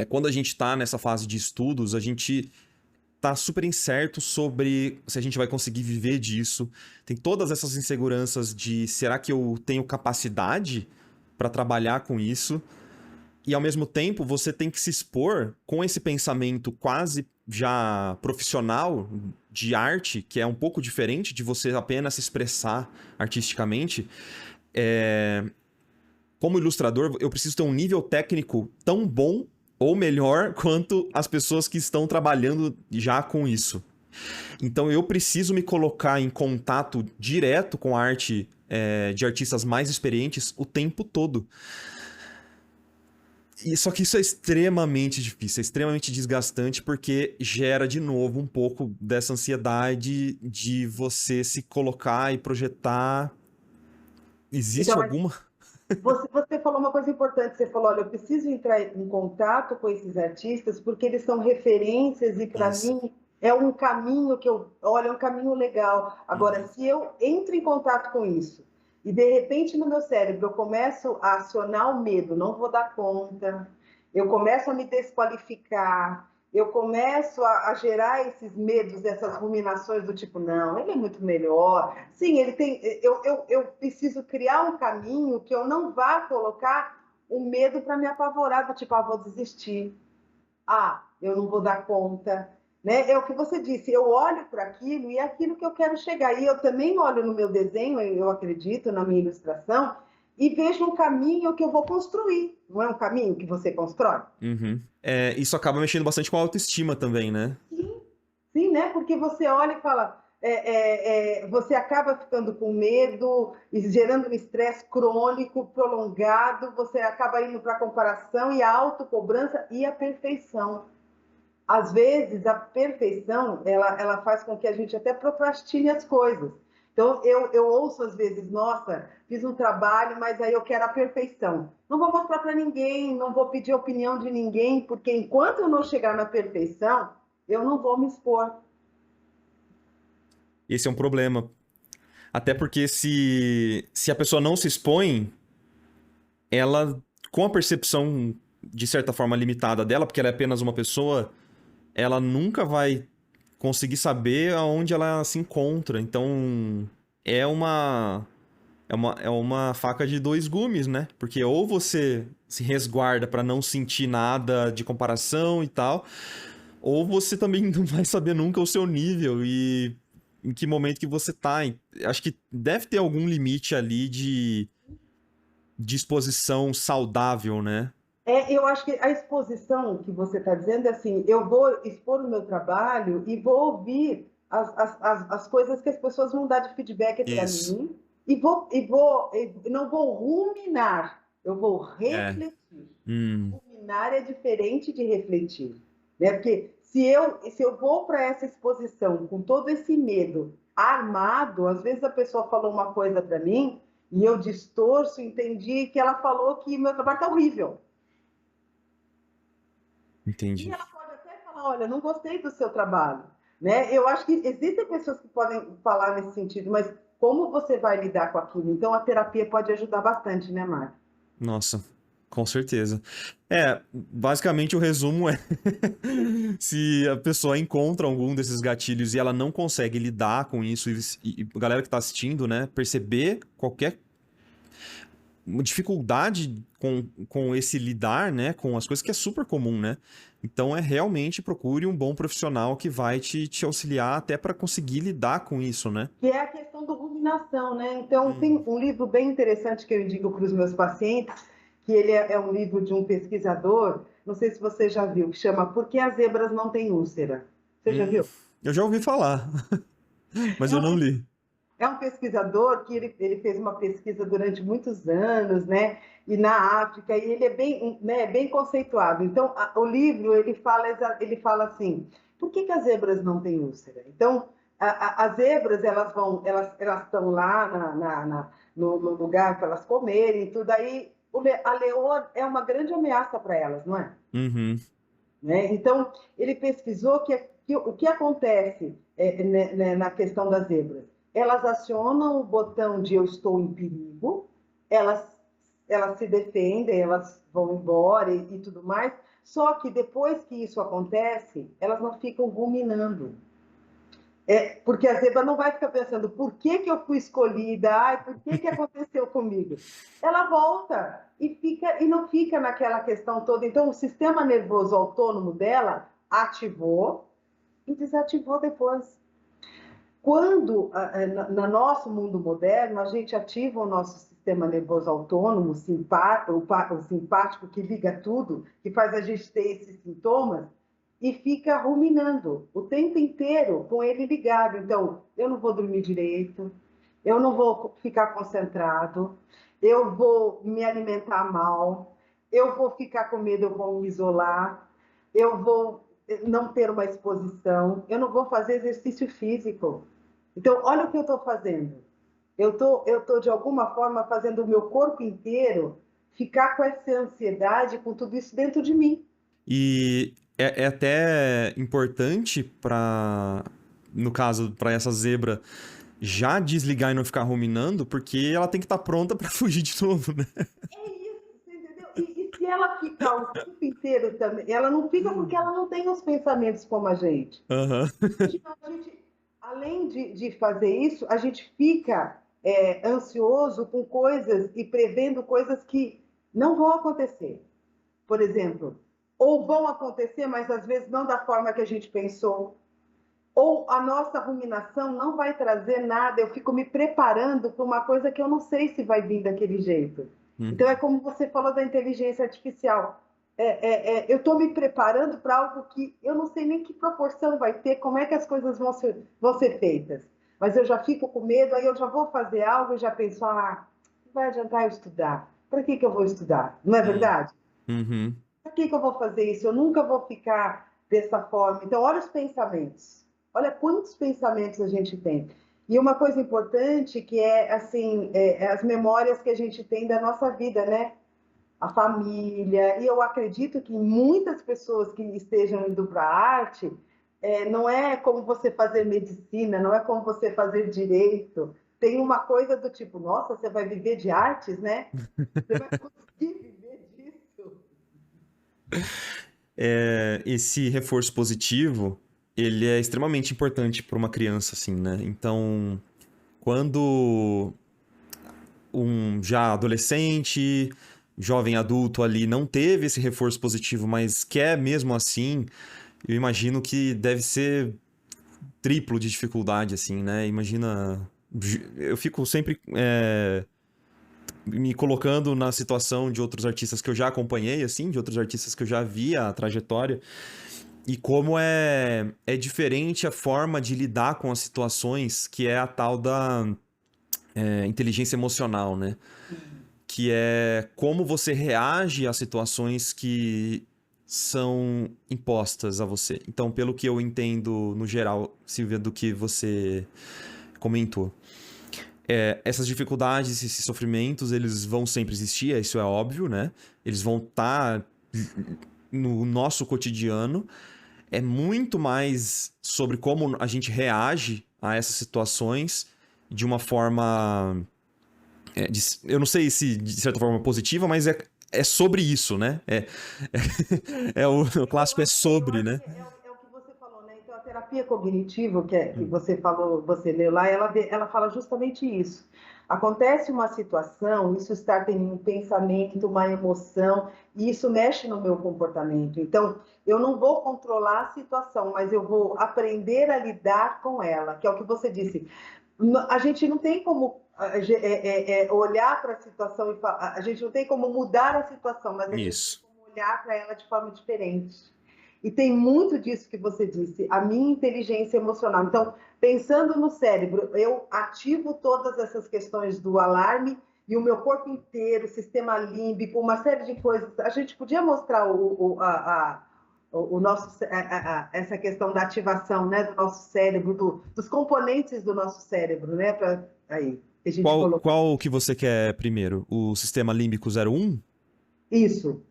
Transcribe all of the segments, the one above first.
Quando a gente está nessa fase de estudos, a gente tá super incerto sobre se a gente vai conseguir viver disso. Tem todas essas inseguranças de será que eu tenho capacidade para trabalhar com isso? E ao mesmo tempo, você tem que se expor com esse pensamento quase já profissional de arte, que é um pouco diferente de você apenas se expressar artisticamente. Como ilustrador, eu preciso ter um nível técnico tão bom ou melhor quanto as pessoas que estão trabalhando já com isso. Então eu preciso me colocar em contato direto com a arte de artistas mais experientes o tempo todo. Só que isso é extremamente difícil, é extremamente desgastante, porque gera de novo um pouco dessa ansiedade de você se colocar e projetar. Existe Então, mas alguma. você falou uma coisa importante, você falou, olha, eu preciso entrar em contato com esses artistas porque eles são referências e para Isso. mim é um caminho que eu, olha, é um caminho legal. Agora, Uhum. se eu entro em contato com isso e de repente no meu cérebro eu começo a acionar o medo, não vou dar conta, eu começo a me desqualificar, eu começo a gerar esses medos, essas ruminações do tipo, não, ele é muito melhor. Sim, ele tem. Eu preciso criar um caminho que eu não vá colocar o medo para me apavorar, do tipo, ah, vou desistir. Ah, eu não vou dar conta. Né? É o que você disse, eu olho para aquilo e é aquilo que eu quero chegar. E eu também olho no meu desenho, eu acredito, na minha ilustração, e vejo um caminho que eu vou construir. Não é um caminho que você constrói? Uhum. Isso acaba mexendo bastante com a autoestima também, né? Sim, sim, né? Porque você olha e fala, você acaba ficando com medo e gerando um estresse crônico, prolongado, você acaba indo para a comparação e a autocobrança e a perfeição. Às vezes, a perfeição, ela faz com que a gente até procrastine as coisas. Então, eu ouço às vezes, nossa, fiz um trabalho, mas aí eu quero a perfeição. Não vou mostrar para ninguém, não vou pedir opinião de ninguém, porque enquanto eu não chegar na perfeição, eu não vou me expor. Esse é um problema. Até porque se a pessoa não se expõe, ela, com a percepção de certa forma limitada dela, porque ela é apenas uma pessoa, ela nunca vai conseguir saber aonde ela se encontra. Então, é uma é uma faca de dois gumes, né? Porque ou você se resguarda pra não sentir nada de comparação e tal, ou você também não vai saber nunca o seu nível e em que momento que você tá. Acho que deve ter algum limite ali de exposição saudável, né? Eu acho que a exposição que você está dizendo é assim: eu vou expor o meu trabalho e vou ouvir as coisas que as pessoas vão dar de feedback para Isso. mim e não vou ruminar, eu vou É. refletir. Hum. Ruminar é diferente de refletir, né? Porque se eu vou para essa exposição com todo esse medo armado, às vezes a pessoa falou uma coisa para mim e eu distorço, entendi que ela falou que meu trabalho está horrível. E Entendi. ela pode até falar, olha, não gostei do seu trabalho. Né? Eu acho que existem pessoas que podem falar nesse sentido, mas como você vai lidar com aquilo? Então a terapia pode ajudar bastante, né, Marta? Nossa, com certeza. Basicamente o resumo é se a pessoa encontra algum desses gatilhos e ela não consegue lidar com isso, e a galera que tá assistindo, né, perceber qualquer dificuldade com esse lidar, né, com as coisas que é super comum, né? Então realmente procure um bom profissional que vai te auxiliar até para conseguir lidar com isso, né? Que é a questão da ruminação, né? Então, tem Hum. um livro bem interessante que eu indico para os meus pacientes, que ele é um livro de um pesquisador, não sei se você já viu, que chama Por que as zebras não têm úlcera? Você já Hum. viu? Eu já ouvi falar, mas É eu um não li. É um pesquisador que ele fez uma pesquisa durante muitos anos, né? E na África, e ele é bem, né, bem conceituado. Então, o livro ele fala assim: por que as zebras não têm úlcera? Então, as zebras elas estão lá no lugar para elas comerem, tudo aí. A leoa é uma grande ameaça para elas, não é? Uhum. Né? Então, ele pesquisou que o que acontece na questão das zebras. Elas acionam o botão de eu estou em perigo, elas, elas se defendem, elas vão embora e tudo mais, Só que depois que isso acontece, elas não ficam ruminando. Porque a zebra não vai ficar pensando por que eu fui escolhida, ai, por que aconteceu comigo? Ela volta e não fica naquela questão toda. Então, o sistema nervoso autônomo dela ativou e desativou depois. Quando, no nosso mundo moderno, a gente ativa o nosso sistema nervoso autônomo, o simpático que liga tudo, que faz a gente ter esses sintomas, e fica ruminando o tempo inteiro com ele ligado. Então, eu não vou dormir direito, eu não vou ficar concentrado, eu vou me alimentar mal, eu vou ficar com medo, eu vou me isolar, eu vou não ter uma exposição, eu não vou fazer exercício físico. Então, olha o que eu estou fazendo. Eu tô, de alguma forma, fazendo o meu corpo inteiro ficar com essa ansiedade, com tudo isso dentro de mim. E é até importante para, no caso, para essa zebra já desligar e não ficar ruminando, porque ela tem que estar pronta para fugir de novo, né? É isso, você entendeu? E se ela ficar o tempo inteiro também, ela não fica porque ela não tem os pensamentos como a gente. Aham. A gente, além de fazer isso, a gente fica ansioso com coisas e prevendo coisas que não vão acontecer. Por exemplo, ou vão acontecer, mas às vezes não da forma que a gente pensou. Ou a nossa ruminação não vai trazer nada, eu fico me preparando para uma coisa que eu não sei se vai vir daquele jeito. Então, é como você falou da inteligência artificial. Eu estou me preparando para algo que eu não sei nem que proporção vai ter, como é que as coisas vão ser feitas. Mas eu já fico com medo, aí eu já vou fazer algo e já penso, não vai adiantar eu estudar. Para que eu vou estudar? Não é verdade? Uhum. Para que eu vou fazer isso? Eu nunca vou ficar dessa forma. Então, olha os pensamentos. Olha quantos pensamentos a gente tem. E uma coisa importante que é, assim, as memórias que a gente tem da nossa vida, né? A família. E eu acredito que muitas pessoas que estejam indo para a arte, não é como você fazer medicina, não é como você fazer direito. Tem uma coisa do tipo, nossa, você vai viver de artes, né? Você vai conseguir viver disso? Esse reforço positivo, ele é extremamente importante para uma criança, assim, né? Então, quando um já adolescente, jovem adulto ali não teve esse reforço positivo, mas quer mesmo assim, eu imagino que deve ser triplo de dificuldade, assim, né? Imagina. Eu fico sempre me colocando na situação de outros artistas que eu já acompanhei, assim, de outros artistas que eu já vi a trajetória. E como é diferente a forma de lidar com as situações, que é a tal da inteligência emocional, né? Que é como você reage às situações que são impostas a você. Então, pelo que eu entendo, no geral, Silvia, do que você comentou, essas dificuldades, esses sofrimentos, eles vão sempre existir, isso é óbvio, né? Eles vão estar no nosso cotidiano. É muito mais sobre como a gente reage a essas situações de uma forma eu não sei se de certa forma positiva, mas é sobre isso, né? O clássico é sobre, né? É o que você falou, né? Então, a terapia cognitiva que você falou, você leu lá, ela fala justamente isso. Acontece uma situação, isso está em um pensamento, uma emoção, e isso mexe no meu comportamento. Então, eu não vou controlar a situação, mas eu vou aprender a lidar com ela, que é o que você disse. A gente não tem como olhar para a situação e falar, a gente não tem como mudar a situação, mas a gente Isso. tem como olhar para ela de forma diferente. E tem muito disso que você disse, a minha inteligência emocional. Então, pensando no cérebro, eu ativo todas essas questões do alarme e o meu corpo inteiro, sistema límbico, uma série de coisas. A gente podia mostrar o nosso, essa questão da ativação, né, do nosso cérebro, dos componentes do nosso cérebro, né, aí que a gente colocou. Qual que você quer primeiro? O sistema límbico 01? Isso.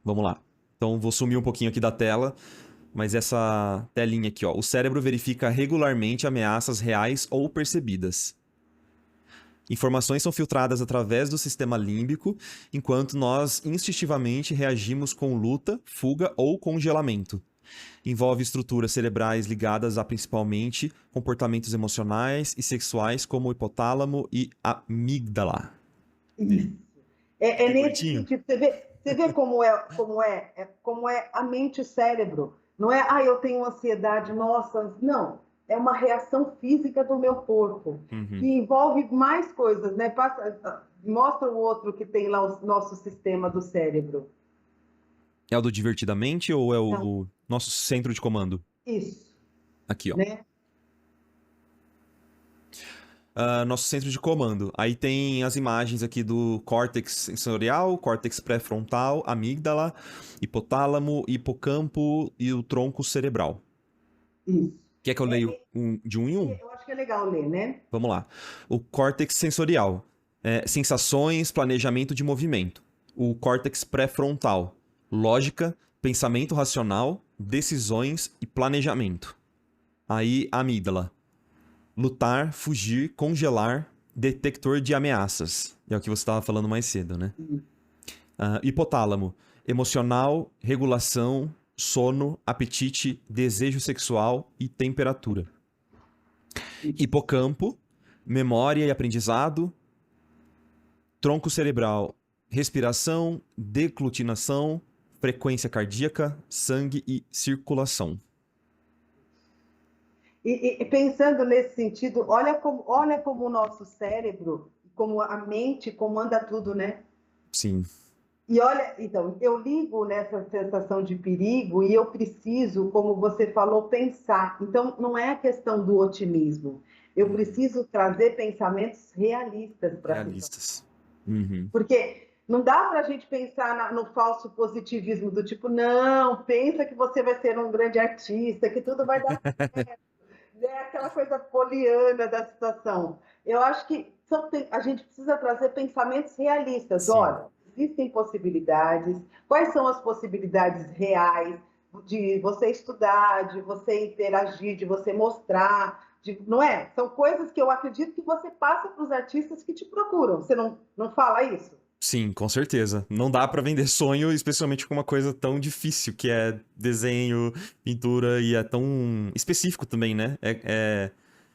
Vamos lá. Então, vou sumir um pouquinho aqui da tela, mas essa telinha aqui, ó. O cérebro verifica regularmente ameaças reais ou percebidas. Informações são filtradas através do sistema límbico, enquanto nós instintivamente reagimos com luta, fuga ou congelamento. Envolve estruturas cerebrais ligadas a principalmente comportamentos emocionais e sexuais, como o hipotálamo e amígdala. Isso. É Que nesse curtinho. sentido. Você vê como é a mente e o cérebro. Não é, eu tenho ansiedade, nossa, não. É uma reação física do meu corpo, que Uhum. envolve mais coisas, né? Mostra o outro que tem lá o nosso sistema do cérebro. É o do Divertidamente ou é Então, o nosso centro de comando? isso, Aqui, ó. né? Nosso centro de comando. Aí tem as imagens aqui do córtex sensorial, córtex pré-frontal, amígdala, hipotálamo, hipocampo e o tronco cerebral. Isso. Quer que eu leia de um em um? Eu acho que é legal ler, né? Vamos lá. O córtex sensorial. Sensações, planejamento de movimento. O córtex pré-frontal. Lógica, pensamento racional, decisões e planejamento. Aí, amígdala. Lutar, fugir, congelar, detector de ameaças. É o que você estava falando mais cedo, né? Hipotálamo. Emocional, regulação, sono, apetite, desejo sexual e temperatura. Hipocampo, memória e aprendizado. Tronco cerebral, respiração, deglutinação, frequência cardíaca, sangue e circulação. E pensando nesse sentido, olha como o nosso cérebro, como a mente comanda tudo, né? Sim. E olha, então, eu ligo nessa sensação de perigo e eu preciso, como você falou, pensar. Então, não é a questão do otimismo. Eu preciso trazer pensamentos realistas para a situação. Realistas. Uhum. Porque não dá para a gente pensar no falso positivismo do tipo, não, pensa que você vai ser um grande artista, que tudo vai dar certo. É aquela coisa poliana da situação. Eu acho que a gente precisa trazer pensamentos realistas. Sim. Olha, existem possibilidades. Quais são as possibilidades reais de você estudar, de você interagir, de você mostrar, não é? São coisas que eu acredito que você passa para os artistas que te procuram. Você não fala isso? Sim, com certeza. Não dá pra vender sonho, especialmente com uma coisa tão difícil que é desenho, pintura e é tão específico também, né?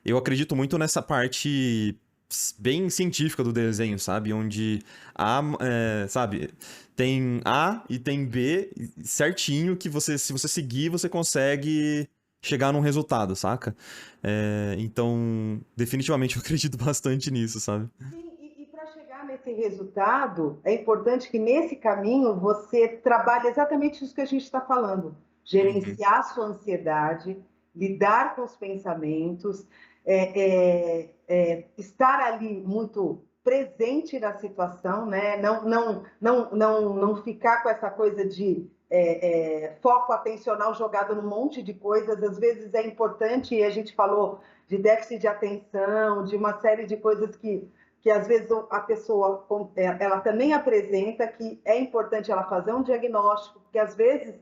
Eu acredito muito nessa parte bem científica do desenho, sabe? Onde sabe, tem A e tem B certinho que se você seguir, você consegue chegar num resultado, saca? Então, definitivamente eu acredito bastante nisso, sabe? Sim, e para chegar nesse resultado, é importante que nesse caminho você trabalhe exatamente isso que a gente está falando: Uhum. gerenciar a sua ansiedade, lidar com os pensamentos, estar ali muito presente na situação, né? Não ficar com essa coisa de foco atencional jogado num monte de coisas. Às vezes é importante, e a gente falou de déficit de atenção, de uma série de coisas que às vezes a pessoa ela também apresenta, que é importante ela fazer um diagnóstico, porque às vezes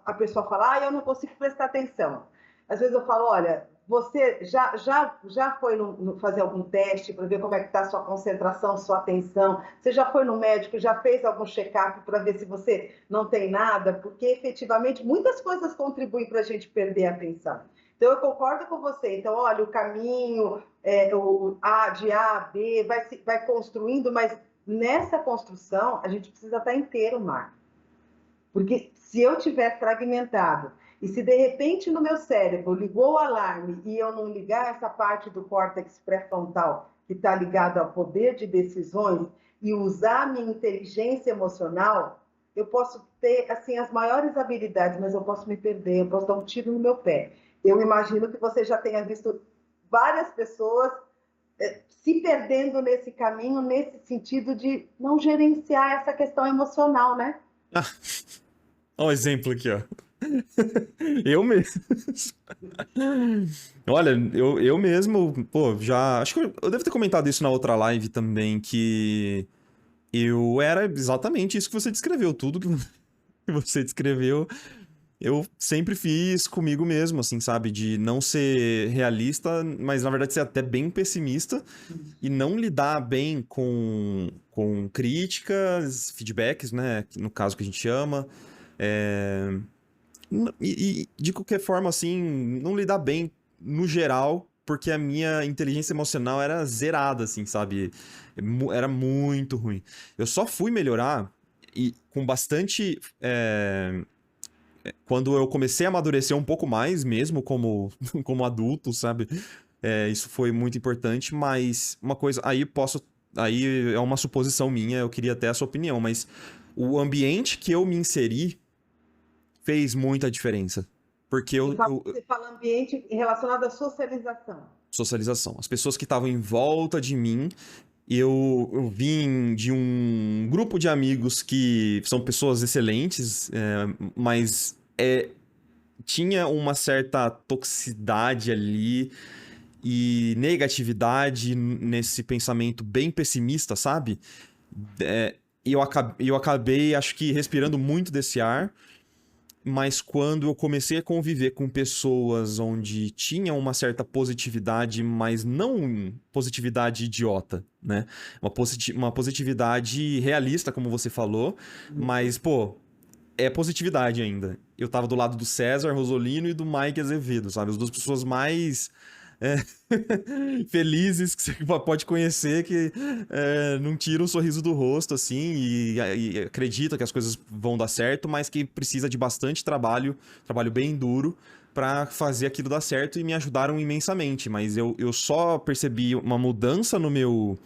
a pessoa fala, eu não consigo prestar atenção. Às vezes eu falo, olha, você já foi fazer algum teste para ver como é que está a sua concentração, sua atenção? Você já foi no médico, já fez algum check-up para ver se você não tem nada? Porque efetivamente muitas coisas contribuem para a gente perder a atenção. Então, eu concordo com você. Então, olha, o caminho de A a B vai construindo, mas nessa construção a gente precisa estar inteiro, Marco. Porque se eu tiver fragmentado e se de repente no meu cérebro ligou o alarme e eu não ligar essa parte do córtex pré-frontal que está ligado ao poder de decisões e usar a minha inteligência emocional, eu posso ter assim as maiores habilidades, mas eu posso me perder, eu posso dar um tiro no meu pé. Eu imagino que você já tenha visto várias pessoas se perdendo nesse caminho, nesse sentido de não gerenciar essa questão emocional, né? Olha um exemplo aqui, ó. Eu mesmo. Olha, eu mesmo, pô, já. Acho que eu devo ter comentado isso na outra live também, que eu era exatamente isso que você descreveu. Tudo que você descreveu eu sempre fiz comigo mesmo, assim, sabe? De não ser realista, mas na verdade ser até bem pessimista e não lidar bem com críticas, feedbacks, né? No caso que a gente chama. É, e de qualquer forma, assim, não lidar bem no geral, porque a minha inteligência emocional era zerada, assim, sabe? Era muito ruim. Eu só fui melhorar e com bastante. Quando eu comecei a amadurecer um pouco mais, mesmo como, como adulto, sabe? Isso foi muito importante, mas uma coisa. Aí posso. Aí é uma suposição minha, eu queria até a sua opinião, mas o ambiente que eu me inseri fez muita diferença. Porque Você fala ambiente relacionado à socialização. socialização. As pessoas que estavam em volta de mim, eu vim de um grupo de amigos que são pessoas excelentes, mas tinha uma certa toxicidade ali e negatividade nesse pensamento bem pessimista, sabe? E eu acabei, acho que, respirando muito desse ar. Mas quando eu comecei a conviver com pessoas onde tinha uma certa positividade, mas não positividade idiota, né? Uma positividade realista, como você falou, mas, pô, é positividade ainda. Eu tava do lado do César Rosolino e do Mike Azevedo, sabe? As duas pessoas mais é, felizes que você pode conhecer, que não tira o sorriso do rosto, assim, e acredita que as coisas vão dar certo, mas que precisa de bastante trabalho, trabalho bem duro, pra fazer aquilo dar certo e me ajudaram imensamente. Mas eu só percebi uma mudança no meu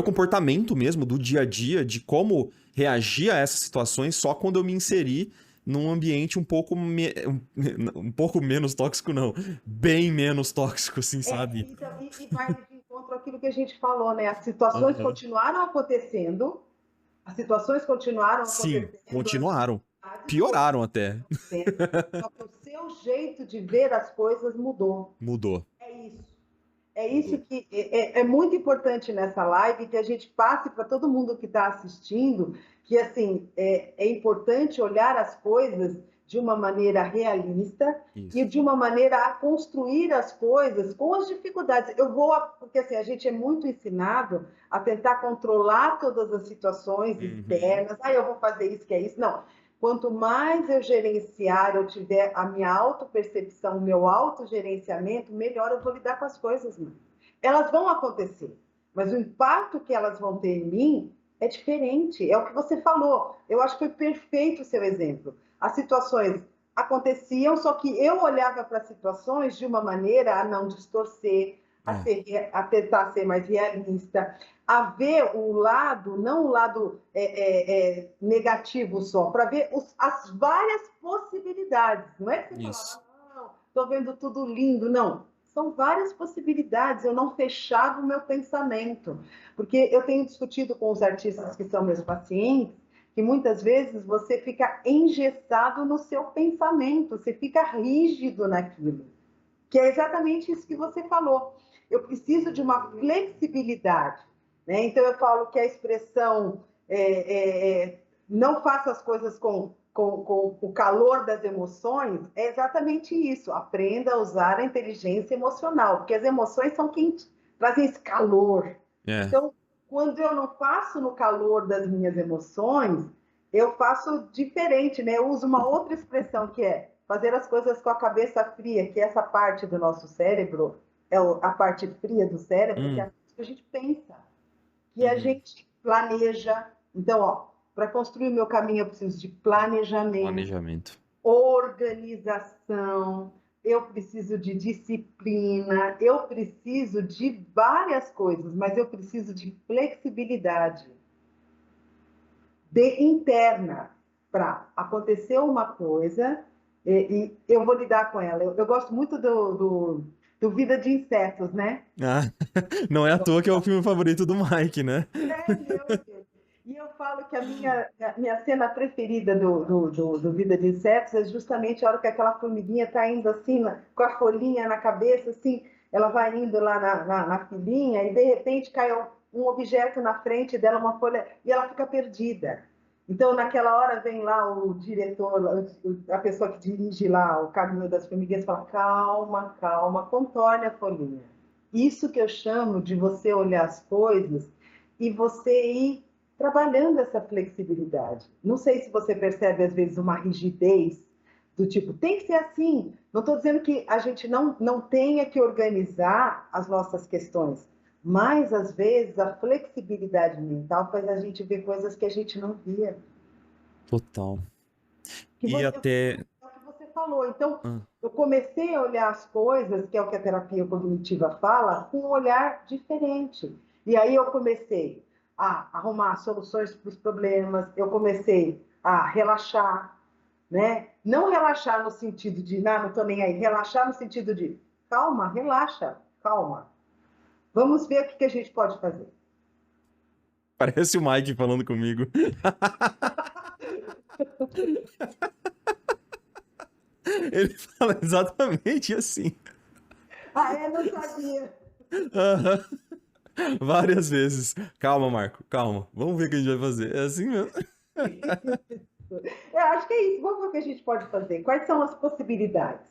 comportamento mesmo, do dia a dia, de como reagir a essas situações, só quando eu me inseri num ambiente um pouco menos tóxico, não. Bem menos tóxico, assim, sabe? Então, e vai de encontro àquilo que a gente falou, né? As situações Aham. continuaram acontecendo, as situações continuaram Sim, acontecendo, as continuaram. dificuldades Pioraram até. acontecendo, só que o seu jeito de ver as coisas mudou. Mudou. É isso. É isso Mudou. que é muito importante nessa live, que a gente passe para todo mundo que está assistindo, que assim é importante olhar as coisas de uma maneira realista e Isso. de uma maneira a construir as coisas com as dificuldades. Porque assim a gente é muito ensinado a tentar controlar todas as situações Uhum. externas. Ah, eu vou fazer isso, que é isso. Não. Quanto mais eu gerenciar, eu tiver a minha autopercepção, o meu autogerenciamento, melhor eu vou lidar com as coisas. Mãe. Elas vão acontecer, mas o impacto que elas vão ter em mim é diferente. É o que você falou. Eu acho que foi perfeito o seu exemplo. As situações aconteciam, só que eu olhava para as situações de uma maneira a não distorcer, É. a tentar ser mais realista, a ver o lado, não o lado negativo só, para ver as várias possibilidades. Não é que você Isso. falava, não, estou vendo tudo lindo, não. São várias possibilidades, eu não fechava o meu pensamento. Porque eu tenho discutido com os artistas que são meus pacientes, que muitas vezes você fica engessado no seu pensamento, você fica rígido naquilo. Que é exatamente isso que você falou. Eu preciso de uma flexibilidade. Né? Então, eu falo que a expressão não faça as coisas com o calor das emoções é exatamente isso. Aprenda a usar a inteligência emocional, porque as emoções são quem trazem esse calor. É. Então, quando eu não faço no calor das minhas emoções, eu faço diferente, né? Eu uso uma outra expressão que é fazer as coisas com a cabeça fria, que essa parte do nosso cérebro é a parte fria do cérebro, que é a Hum. parte que a gente pensa, que a Uhum. gente planeja. Então, ó, para construir o meu caminho, eu preciso de planejamento, Planejamento. organização, eu preciso de disciplina, eu preciso de várias coisas, mas eu preciso de flexibilidade interna para acontecer uma coisa e eu vou lidar com ela. Eu gosto muito do Vida de Insetos, né? Ah, não é à toa que é o filme favorito do Mike, né? Meu Deus. E eu falo que a minha cena preferida do Vida de Insetos é justamente a hora que aquela formiguinha está indo assim, com a folhinha na cabeça, assim, ela vai indo lá na filinha e de repente cai um objeto na frente dela, uma folha, e ela fica perdida. Então, naquela hora, vem lá o diretor, a pessoa que dirige lá o caminho das formiguinhas, fala: calma, calma, contorne a folhinha. Isso que eu chamo de você olhar as coisas e você ir trabalhando essa flexibilidade. Não sei se você percebe, às vezes, uma rigidez do tipo, tem que ser assim. Não estou dizendo que a gente não tenha que organizar as nossas questões, mas, às vezes, a flexibilidade mental faz a gente ver coisas que a gente não via. Total. Que E você, até. é o que você falou. Então, Ah, eu comecei a olhar as coisas, que é o que a terapia cognitiva fala, com um olhar diferente. E aí eu comecei a arrumar soluções para os problemas, eu comecei a relaxar, né? Não relaxar no sentido de, não estou nem aí, relaxar no sentido de, calma, relaxa, calma. Vamos ver o que a gente pode fazer. parece o Mike falando comigo. Ele fala exatamente assim. Ah, é? Não sabia. Aham. Várias vezes. Calma, Marco, calma. Vamos ver o que a gente vai fazer. É assim mesmo. Eu acho que é isso. Vamos ver o que a gente pode fazer. Quais são as possibilidades?